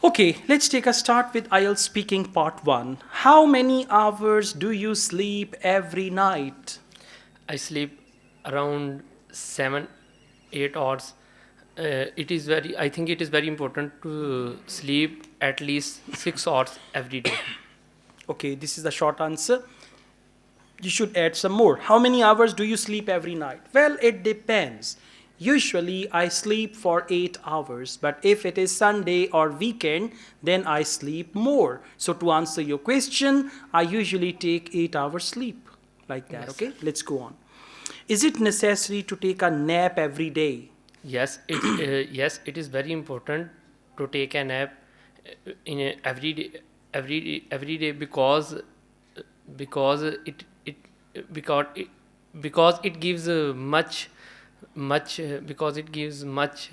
Okay, let's take a start with IELTS speaking part 1. How many hours do you sleep every night? I sleep around 7 8 hours. It is very. I think it is very important to sleep at least 6 hours every day. Okay, this is the short answer. You should add some more. How many hours do you sleep every night? Well, it depends. Usually I sleep for 8 hours, but if it is Sunday or weekend, then I sleep more. So to answer your question, I usually take 8 hours sleep. Like that, Yes. okay? Let's go on. Is it necessary to take a nap every day? Yes. It is very important to take a nap every day, every day because because it because it gives much because it gives much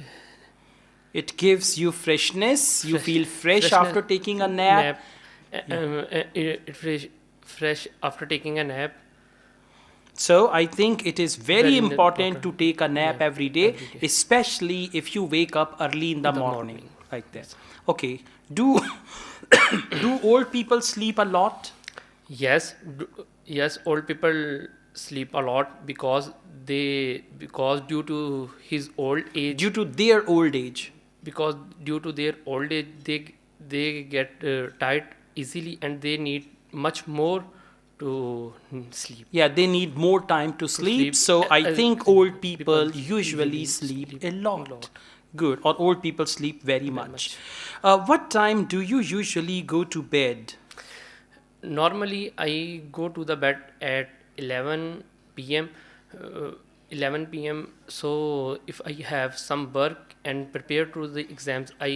It gives you freshness. You fresh feel fresh freshness after taking a nap. nap. Yeah. Fresh after taking a nap. So I think it is very Very important to important take a nap nap every day, every day especially if you wake up early in the in the morning, morning. like that. Yes. Okay. Do do old people sleep a lot? Yes, old people sleep a lot because due to his old Due age, to their old age. because due to their old age they get tired easily, and they need much more to sleep Yeah, they need more time to to sleep. sleep. So I think old People people usually easily sleep sleep a a lot. lot, Good. Or old people sleep very very much. much. What time do you usually go to bed? Normally, I go to the bed at 11 p.m. Uh, 11 p.m. So if I have some work and prepare to the exams, I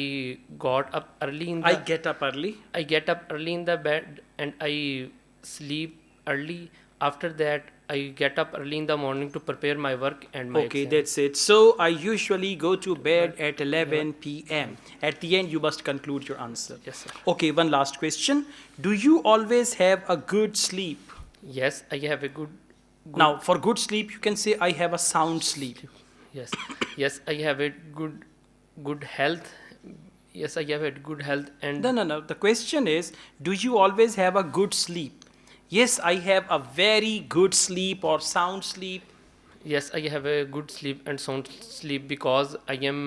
get up early. I get up early in the bed and I sleep early. After that, I get up early in the morning to prepare my work and my Okay, exams. that's it. So I usually go to bed But at 11 11 p.m. p.m. At the end, you must conclude your answer. Yes, sir. Okay, one last question. Do you always have a good sleep? Yes, I have a good Now, for good sleep, you can say I have a sound sleep. sleep. Yes, yes, I have a good health. Yes, I have a good health, No, and no, no. The question is, do you always have a good sleep? Yes, I have a very good sleep or sound sleep. yes, I have a good sleep and sound sleep because I am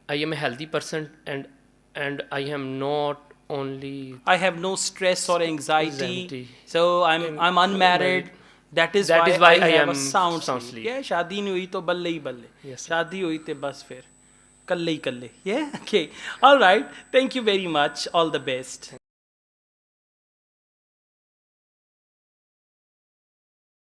a healthy person, and I am not only I have no stress or anxiety. anxiety. So I'm Married. unmarried. That is That why is why I I have a am sound sound sleep. sleep. Yeah, शादी नहीं हुई तो बल्ले ही बल्ले. Yes, sir. शादी हुई तो बस फिर कल्ले ही कल्ले. Yeah, okay. All right. Thank you very much. All the best.